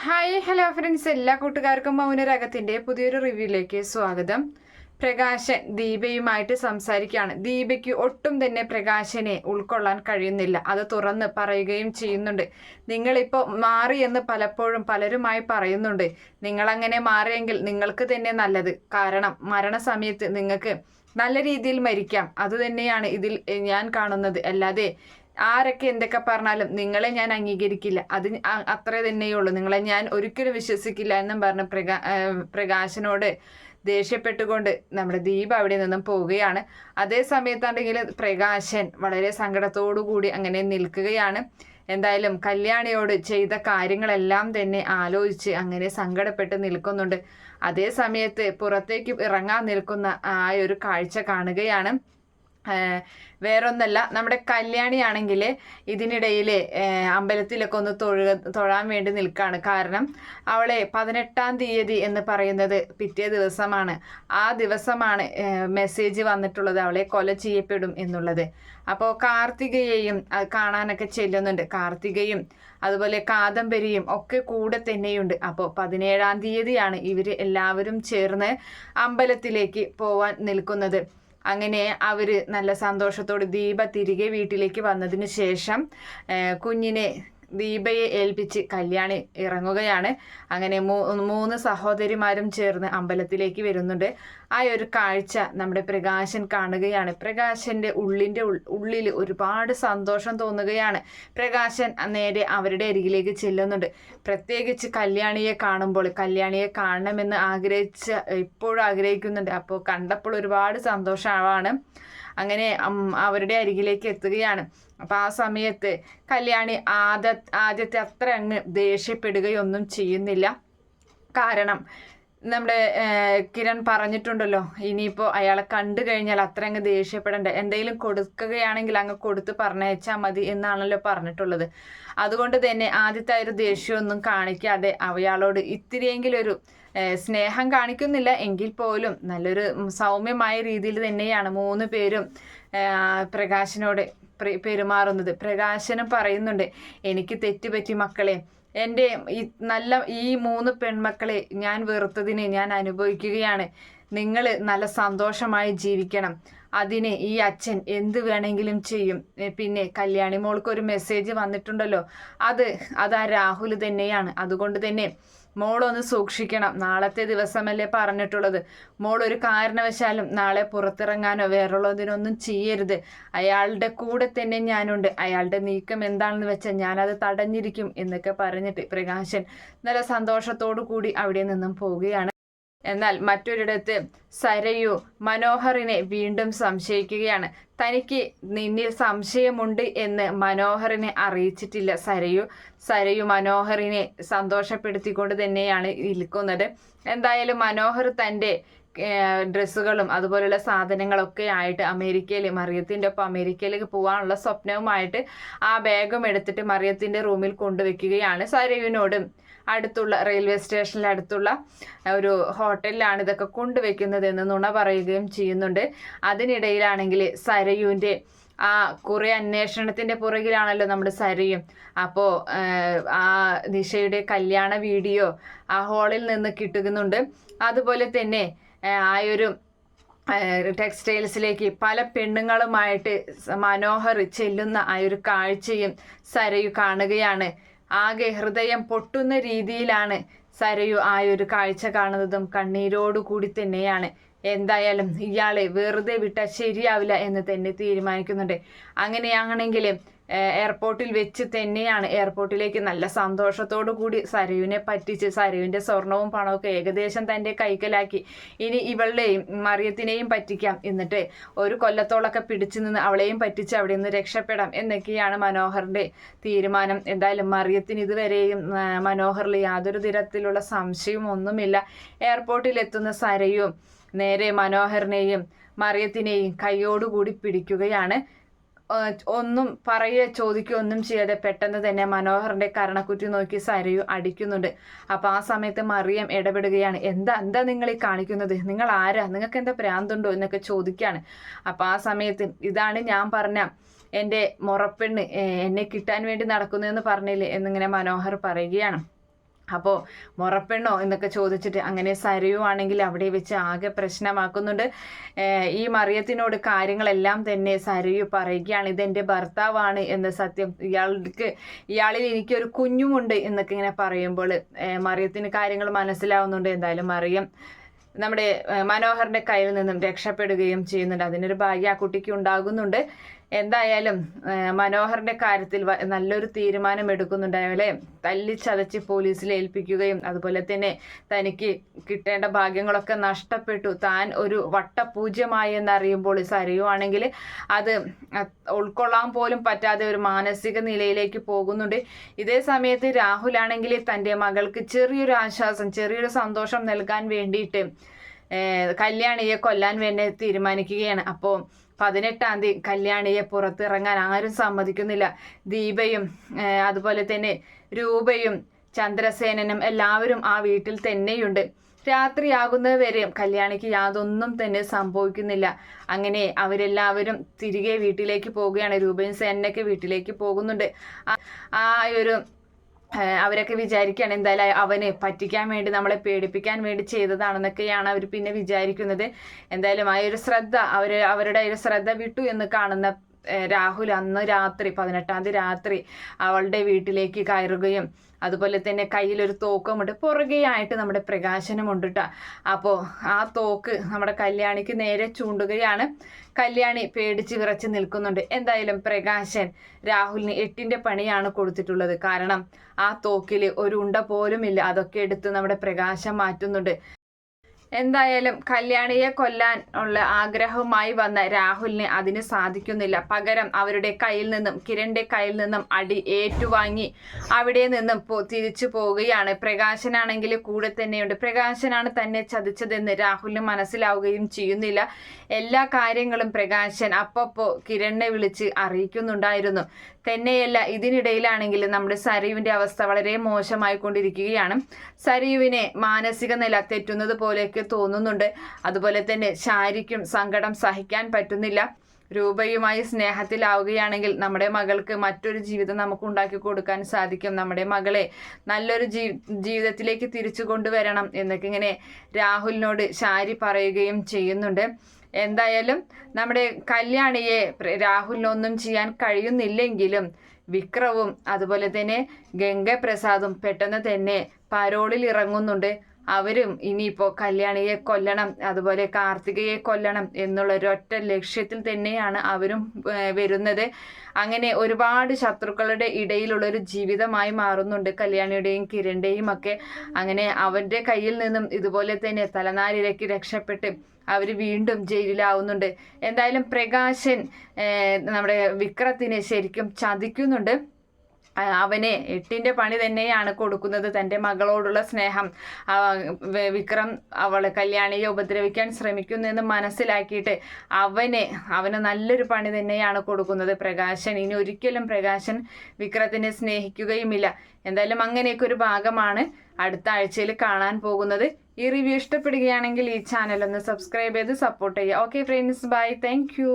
Hi hello friends, എല്ലാ കൂട്ടുകാർക്കും മൗനരാഗത്തിൻ്റെ പുതിയൊരു റിവ്യൂയിലേക്ക് സ്വാഗതം. പ്രകാശൻ ദീപയുമായിട്ട് സംസാരിക്കുകയാണ്. ദീപയ്ക്ക് ഒട്ടും തന്നെ പ്രകാശനെ ഉൾക്കൊള്ളാൻ കഴിയുന്നില്ല. അത് തുറന്ന് പറയുകയും ചെയ്യുന്നുണ്ട്. നിങ്ങളിപ്പോൾ മാറിയെന്ന് പലപ്പോഴും പലരുമായി പറയുന്നുണ്ട്. നിങ്ങളങ്ങനെ മാറിയെങ്കിൽ നിങ്ങൾക്ക് തന്നെ നല്ലത്. കാരണം മരണസമയത്ത് നിങ്ങൾക്ക് നല്ല രീതിയിൽ മരിക്കാം. അതുതന്നെയാണ് ഇതിൽ ഞാൻ കാണുന്നത്. അല്ലാതെ ആരൊക്കെ എന്തൊക്കെ പറഞ്ഞാലും നിങ്ങളെ ഞാൻ അംഗീകരിക്കില്ല. അത് അത്രേ തന്നെയുള്ളൂ. നിങ്ങളെ ഞാൻ ഒരിക്കലും വിശ്വസിക്കില്ല എന്നും പറഞ്ഞ് പ്രകാശനോട് ദേഷ്യപ്പെട്ടുകൊണ്ട് നമ്മുടെ ദീപ അവിടെ നിന്നും പോവുകയാണ്. അതേ സമയത്താണെങ്കിൽ പ്രകാശൻ വളരെ സങ്കടത്തോടു കൂടി അങ്ങനെ നിൽക്കുകയാണ്. എന്തായാലും കല്യാണിയോട് ചെയ്ത കാര്യങ്ങളെല്ലാം തന്നെ ആലോചിച്ച് അങ്ങനെ സങ്കടപ്പെട്ട് നിൽക്കുന്നുണ്ട്. അതേ സമയത്ത് പുറത്തേക്ക് ഇറങ്ങാൻ നിൽക്കുന്ന ആ ഒരു കാഴ്ച കാണുകയാണ്. വേറൊന്നല്ല, നമ്മുടെ കല്യാണിയാണെങ്കിൽ ഇതിനിടയിൽ അമ്പലത്തിലൊക്കെ ഒന്ന് തൊഴാൻ വേണ്ടി നിൽക്കുകയാണ്. കാരണം അവളെ 18-ാം തീയതി എന്ന് പറയുന്നത് പിറ്റേ ദിവസമാണ്. ആ ദിവസമാണ് മെസ്സേജ് വന്നിട്ടുള്ളത് അവളെ കൊല ചെയ്യപ്പെടും എന്നുള്ളത്. അപ്പോൾ കാർത്തികയെയും കാണാനൊക്കെ ചെല്ലുന്നുണ്ട്. കാർത്തികയും അതുപോലെ കാദംബരിയും ഒക്കെ കൂടെ തന്നെയുണ്ട്. അപ്പോൾ 17-ാം തീയതിയാണ് ഇവർ എല്ലാവരും ചേർന്ന് അമ്പലത്തിലേക്ക് പോവാൻ നിൽക്കുന്നത്. അങ്ങനെ അവർ നല്ല സന്തോഷത്തോടെ ദീപ തിരികെ വീട്ടിലേക്ക് വന്നതിന് ശേഷം കുഞ്ഞിനെ ദീപയെ ഏൽപ്പിച്ച് കല്യാണി ഇറങ്ങുകയാണ്. അങ്ങനെ മൂന്ന് സഹോദരിമാരും ചേർന്ന് അമ്പലത്തിലേക്ക് വരുന്നുണ്ട്. ആ ഒരു കാഴ്ച നമ്മുടെ പ്രകാശൻ കാണുകയാണ്. പ്രകാശൻ്റെ ഉള്ളിൽ ഒരുപാട് സന്തോഷം തോന്നുകയാണ്. പ്രകാശൻ നേരെ അവരുടെ അരികിലേക്ക് ചെല്ലുന്നുണ്ട്. പ്രത്യേകിച്ച് കല്യാണിയെ കാണുമ്പോൾ, കല്യാണിയെ കാണണമെന്ന് ഇപ്പോഴും ആഗ്രഹിക്കുന്നുണ്ട്. അപ്പോൾ കണ്ടപ്പോൾ ഒരുപാട് സന്തോഷമാണ്. അങ്ങനെ അവരുടെ അരികിലേക്ക് എത്തുകയാണ്. അപ്പം ആ സമയത്ത് കല്യാണി ആദ്യത്തെ അത്ര അങ്ങ് ദേഷ്യപ്പെടുകയൊന്നും ചെയ്യുന്നില്ല. കാരണം നമ്മുടെ കിരൺ പറഞ്ഞിട്ടുണ്ടല്ലോ, ഇനിയിപ്പോൾ അയാളെ കണ്ടു കഴിഞ്ഞാൽ അത്ര അങ്ങ് ദേഷ്യപ്പെടേണ്ട, എന്തെങ്കിലും കൊടുക്കുകയാണെങ്കിൽ അങ്ങ് കൊടുത്ത് പറഞ്ഞയച്ചാൽ മതി എന്നാണല്ലോ പറഞ്ഞിട്ടുള്ളത്. അതുകൊണ്ട് തന്നെ ആദ്യത്തെ ഒരു ദേഷ്യമൊന്നും കാണിക്കാതെ അയാളോട് ഇത്തിരിയെങ്കിലും ഒരു സ്നേഹം കാണിക്കുന്നില്ല. എങ്കിൽ പോലും നല്ലൊരു സൗമ്യമായ രീതിയിൽ തന്നെയാണ് 3 പേരും പ്രകാശനോട് പെരുമാറുന്നത്. പ്രകാശനും പറയുന്നുണ്ട്, എനിക്ക് തെറ്റുപറ്റി മക്കളെ, എൻ്റെ ഈ 3 പെൺമക്കളെ ഞാൻ വെറുത്തതിന് ഞാൻ അനുഭവിക്കുകയാണ്. നിങ്ങൾ നല്ല സന്തോഷമായി ജീവിക്കണം. അതിന് ഈ അച്ഛൻ എന്ത് വേണമെങ്കിലും ചെയ്യും. പിന്നെ കല്യാണി മോൾക്കൊരു മെസ്സേജ് വന്നിട്ടുണ്ടല്ലോ, അതാ രാഹുൽ തന്നെയാണ്. അതുകൊണ്ട് തന്നെ മോളൊന്ന് സൂക്ഷിക്കണം. നാളത്തെ ദിവസമല്ലേ പറഞ്ഞിട്ടുള്ളത്. മോൾ ഒരു കാരണവശാലും നാളെ പുറത്തിറങ്ങാനോ വേറുള്ളതിനൊന്നും ചെയ്യരുത്. അയാളുടെ കൂടെ തന്നെ ഞാനുണ്ട്. അയാളുടെ നീക്കം എന്താണെന്ന് വെച്ചാൽ ഞാനത് തടഞ്ഞിരിക്കും എന്നൊക്കെ പറഞ്ഞിട്ട് പ്രകാശൻ നല്ല സന്തോഷത്തോടു കൂടി അവിടെ നിന്നും പോവുകയാണ്. എന്നാൽ മറ്റൊരിടത്ത് സരയു മനോഹറിനെ വീണ്ടും സംശയിക്കുകയാണ്. തനിക്ക് നിന്നിൽ സംശയമുണ്ട് എന്ന് മനോഹറിനെ അറിയിച്ചിട്ടില്ല സരയു മനോഹറിനെ സന്തോഷപ്പെടുത്തിക്കൊണ്ട് തന്നെയാണ് നിൽക്കുന്നത്. എന്തായാലും മനോഹർ തൻ്റെ ഡ്രസ്സുകളും അതുപോലുള്ള സാധനങ്ങളൊക്കെ ആയിട്ട് മറിയത്തിൻ്റെ ഒപ്പം അമേരിക്കയിലേക്ക് പോകാനുള്ള സ്വപ്നവുമായിട്ട് ആ ബാഗും എടുത്തിട്ട് മറിയത്തിൻ്റെ റൂമിൽ കൊണ്ടുവയ്ക്കുകയാണ്. സരയുവിനോടും അടുത്തുള്ള റെയിൽവേ സ്റ്റേഷനിൽ അടുത്തുള്ള ഒരു ഹോട്ടലിലാണ് ഇതൊക്കെ കൊണ്ടുവയ്ക്കുന്നത് എന്ന് നുണ പറയുകയും ചെയ്യുന്നുണ്ട്. അതിനിടയിലാണെങ്കിൽ സരയുവിൻ്റെ ആ കുറേ അന്വേഷണത്തിൻ്റെ പുറകിലാണല്ലോ നമ്മുടെ സരയും. അപ്പോൾ ആ നിഷയുടെ കല്യാണ വീഡിയോ ആ ഹാളിൽ നിന്ന് കിട്ടുന്നുണ്ട്. അതുപോലെ തന്നെ ആ ഒരു ടെക്സ്റ്റൈൽസിലേക്ക് പല പെണ്ണുങ്ങളുമായിട്ട് മനോഹർ ചെല്ലുന്ന ആ ഒരു കാഴ്ചയും സരയു കാണുകയാണ്. ആകെ ഹൃദയം പൊട്ടുന്ന രീതിയിലാണ് സരയു ആ ഒരു കാഴ്ച കാണുന്നതും കണ്ണീരോടുകൂടി തന്നെയാണ്. എന്തായാലും ഇയാളെ വെറുതെ വിട്ടാൽ ശരിയാവില്ല എന്ന് തന്നെ തീരുമാനിക്കുന്നുണ്ട്. അങ്ങനെയാണെങ്കിൽ എയർപോർട്ടിൽ വെച്ച് തന്നെയാണ് എയർപോർട്ടിലേക്ക് നല്ല സന്തോഷത്തോടു കൂടി സരയുവിനെ പറ്റിച്ച് സരയുവിൻ്റെ സ്വർണവും പണമൊക്കെ ഏകദേശം തൻ്റെ കൈക്കലാക്കി ഇനി ഇവളുടെയും മറിയത്തിനെയും പറ്റിക്കാം, എന്നിട്ട് ഒരു കൊല്ലത്തോളൊക്കെ പിടിച്ചു നിന്ന് അവളെയും പറ്റിച്ച് അവിടെ നിന്ന് രക്ഷപ്പെടാം എന്നൊക്കെയാണ് മനോഹറിൻ്റെ തീരുമാനം. എന്തായാലും മറിയത്തിന് ഇതുവരെയും മനോഹറിൽ യാതൊരു തരത്തിലുള്ള സംശയവും ഒന്നുമില്ല. എയർപോർട്ടിൽ എത്തുന്ന സരയും നേരെ മനോഹറിനെയും മറിയത്തിനെയും കൈയോടുകൂടി പിടിക്കുകയാണ്. ഒന്നും ചോദിക്കുകയൊന്നും ചെയ്യാതെ പെട്ടെന്ന് തന്നെ മനോഹറിന്റെ കരണക്കുറ്റി നോക്കി സരയു അടിക്കുന്നുണ്ട്. അപ്പോൾ ആ സമയത്ത് മറിയം ഇടപെടുകയാണ്. എന്താ നിങ്ങൾ ഈ കാണിക്കുന്നത്? നിങ്ങൾ ആരാ? നിങ്ങൾക്ക് എന്താ ഭ്രാന്തുണ്ടോ എന്നൊക്കെ ചോദിക്കുകയാണ്. അപ്പോൾ ആ സമയത്ത് ഇതാണ് ഞാൻ പറഞ്ഞ എൻ്റെ മുറപ്പെണ്ണ്, എന്നെ കിട്ടാൻ വേണ്ടി നടക്കുന്നു എന്ന് പറഞ്ഞില്ലേ എന്നിങ്ങനെ മനോഹർ പറയുകയാണ്. അപ്പോൾ മുറപ്പെണ്ണോ എന്നൊക്കെ ചോദിച്ചിട്ട് അങ്ങനെ സരയു ആണെങ്കിൽ അവിടെ വെച്ച് ആകെ പ്രശ്നമാക്കുന്നുണ്ട്. ഈ മറിയത്തിനോട് കാര്യങ്ങളെല്ലാം തന്നെ സരയു പറയുകയാണ്, ഇതെൻ്റെ ഭർത്താവാണ് എന്ന സത്യം, ഇയാളിൽ എനിക്കൊരു കുഞ്ഞുമുണ്ട് എന്നൊക്കെ ഇങ്ങനെ പറയുമ്പോൾ മറിയത്തിന് കാര്യങ്ങൾ മനസ്സിലാവുന്നുണ്ട്. എന്തായാലും മറിയം നമ്മുടെ മനോഹറിന്റെ കയ്യിൽ നിന്നും രക്ഷപ്പെടുകയും ചെയ്യുന്നുണ്ട്. അതിനൊരു ഭാഗ്യം ആ കുട്ടിക്ക് ഉണ്ടാകുന്നുണ്ട്. എന്തായാലും മനോഹറിന്റെ കാര്യത്തിൽ നല്ലൊരു തീരുമാനം എടുക്കുന്നുണ്ട്. അയാളെ തല്ലിച്ചതച്ച് പോലീസിൽ ഏൽപ്പിക്കുകയും അതുപോലെ തന്നെ തനിക്ക് കിട്ടേണ്ട ഭാഗ്യങ്ങളൊക്കെ നഷ്ടപ്പെട്ടു, താൻ ഒരു വട്ടപൂജ്യമായി എന്നറിയുമ്പോൾ സരയു ആണെങ്കിൽ അത് ഉൾക്കൊള്ളാൻ പോലും പറ്റാതെ ഒരു മാനസിക നിലയിലേക്ക് പോകുന്നുണ്ട്. ഇതേ സമയത്ത് രാഹുൽ ആണെങ്കിൽ തൻ്റെ മകൾക്ക് ചെറിയൊരു ആശ്വാസം, ചെറിയൊരു സന്തോഷം നൽകാൻ വേണ്ടിയിട്ട് കല്യാണിയെ കൊല്ലാൻ വേണ്ടി തീരുമാനിക്കുകയാണ്. അപ്പോൾ 18-ാം തീയതി കല്യാണിയെ പുറത്തിറങ്ങാൻ ആരും സമ്മതിക്കുന്നില്ല. ദീപയും അതുപോലെ തന്നെ രൂപയും ചന്ദ്രസേനനും എല്ലാവരും ആ വീട്ടിൽ തന്നെയുണ്ട്. രാത്രിയാകുന്നവരെയും കല്യാണിക്ക് യാതൊന്നും തന്നെ സംഭവിക്കുന്നില്ല. അങ്ങനെ അവരെല്ലാവരും തിരികെ വീട്ടിലേക്ക് പോവുകയാണ്. രൂപയും സേനനൊക്കെ വീട്ടിലേക്ക് പോകുന്നുണ്ട്. ആ ഒരു അവരൊക്കെ വിചാരിക്കുകയാണ് എന്തായാലും അവന് പറ്റിക്കാൻ വേണ്ടി, നമ്മളെ പേടിപ്പിക്കാൻ വേണ്ടി ചെയ്തതാണെന്നൊക്കെയാണ് അവർ പിന്നെ വിചാരിക്കുന്നത്. എന്തായാലും ആ ഒരു ശ്രദ്ധ അവരുടെ ഒരു ശ്രദ്ധ വിട്ടു എന്ന് കാണുന്ന രാഹുൽ അന്ന് രാത്രി 18-ാം തീയതി രാത്രി അവളുടെ വീട്ടിലേക്ക് കയറുകയും അതുപോലെ തന്നെ കയ്യിലൊരു തോക്കുമുണ്ട്, പുറകെയായിട്ട് നമ്മുടെ പ്രകാശനുമുണ്ട് കേട്ടോ. അപ്പോൾ ആ തോക്ക് നമ്മുടെ കല്യാണിക്ക് നേരെ ചൂണ്ടുകയാണ്. കല്യാണി പേടിച്ച് വിറച്ച് നിൽക്കുന്നുണ്ട്. എന്തായാലും പ്രകാശൻ രാഹുലിന് 8ന്റെ പണിയാണ് കൊടുത്തിട്ടുള്ളത്. കാരണം ആ തോക്കിൽ ഒരു ഉണ്ട പോലും ഇല്ല. അതൊക്കെ എടുത്ത് നമ്മുടെ പ്രകാശം മാറ്റുന്നുണ്ട്. എന്തായാലും കല്യാണിയെ കൊല്ലാൻ ഉള്ള ആഗ്രഹവുമായി വന്ന രാഹുലിന് അതിന് സാധിക്കുന്നില്ല. പകരം അവരുടെ കയ്യിൽ നിന്നും, കിരണിന്റെ കയ്യിൽ നിന്നും അടി ഏറ്റുവാങ്ങി അവിടെ നിന്നും തിരിച്ചു പോവുകയാണ്. പ്രകാശനാണെങ്കിൽ കൂടെ തന്നെയുണ്ട്. പ്രകാശനാണ് തന്നെ ചതിച്ചതെന്ന് രാഹുലിന് മനസ്സിലാവുകയും ചെയ്യുന്നില്ല. എല്ലാ കാര്യങ്ങളും പ്രകാശൻ അപ്പപ്പോ കിരണിനെ വിളിച്ച് അറിയിക്കുന്നുണ്ടായിരുന്നു. തന്നെയല്ല, ഇതിനിടയിലാണെങ്കിൽ നമ്മുടെ സരയുവിന്റെ അവസ്ഥ വളരെ മോശമായിക്കൊണ്ടിരിക്കുകയാണ്. സരയുവിനെ മാനസിക നില തെറ്റുന്നത് പോലെയൊക്കെ തോന്നുന്നുണ്ട്. അതുപോലെ തന്നെ ശാരിക്കും സങ്കടം സഹിക്കാൻ പറ്റുന്നില്ല. രൂപയുമായി സ്നേഹത്തിലാവുകയാണെങ്കിൽ നമ്മുടെ മകൾക്ക് മറ്റൊരു ജീവിതം നമുക്ക് ഉണ്ടാക്കി കൊടുക്കാൻ സാധിക്കും. നമ്മുടെ മകളെ നല്ലൊരു ജീവിതത്തിലേക്ക് തിരിച്ചു കൊണ്ടുവരണം എന്നൊക്കെ ഇങ്ങനെ രാഹുലിനോട് ശാരി പറയുകയും ചെയ്യുന്നുണ്ട്. എന്തായാലും നമ്മുടെ കല്യാണിയെ രാഹുലിനൊന്നും ചെയ്യാൻ കഴിയുന്നില്ലെങ്കിലും വിക്രവും അതുപോലെ തന്നെ ഗംഗപ്രസാദും പെട്ടെന്ന് തന്നെ പരോളിൽ ഇറങ്ങുന്നുണ്ട്. അവരും ഇനിയിപ്പോൾ കല്യാണിയെ കൊല്ലണം, അതുപോലെ കാർത്തികയെ കൊല്ലണം എന്നുള്ള ഒരൊറ്റ ലക്ഷ്യത്തിൽ തന്നെയാണ് അവരും വരുന്നത്. അങ്ങനെ ഒരുപാട് ശത്രുക്കളുടെ ഇടയിലുള്ളൊരു ജീവിതമായി മാറുന്നുണ്ട് കല്യാണിയുടെയും കിരണിന്റെയും ഒക്കെ. അങ്ങനെ അവൻ്റെ കയ്യിൽ നിന്നും ഇതുപോലെ തന്നെ തലനാരിഴയ്ക്ക് രക്ഷപ്പെട്ട് അവർ വീണ്ടും ജയിലിലാവുന്നുണ്ട്. എന്തായാലും പ്രകാശൻ നമ്മുടെ വിക്രത്തിനെ ശരിക്കും ചതിക്കുന്നുണ്ട്. അവനെ 8ന്റെ പണി തന്നെയാണ് കൊടുക്കുന്നത്. തൻ്റെ മകളോടുള്ള സ്നേഹം വിക്രം കല്യാണിയെ ഉപദ്രവിക്കാൻ ശ്രമിക്കുന്നെന്ന് മനസ്സിലാക്കിയിട്ട് അവന് നല്ലൊരു പണി തന്നെയാണ് കൊടുക്കുന്നത് പ്രകാശൻ. ഇനി ഒരിക്കലും പ്രകാശൻ വിക്രത്തിനെ സ്നേഹിക്കുകയുമില്ല. എന്തായാലും അങ്ങനെയൊക്കെ ഒരു ഭാഗമാണ് അടുത്ത ആഴ്ചയിൽ കാണാൻ പോകുന്നത്. ഈ റിവ്യൂ ഇഷ്ടപ്പെടുകയാണെങ്കിൽ ഈ ചാനൽ ഒന്ന് സബ്സ്ക്രൈബ് ചെയ്ത് സപ്പോർട്ട് ചെയ്യുക. Okay friends, bye, thank U.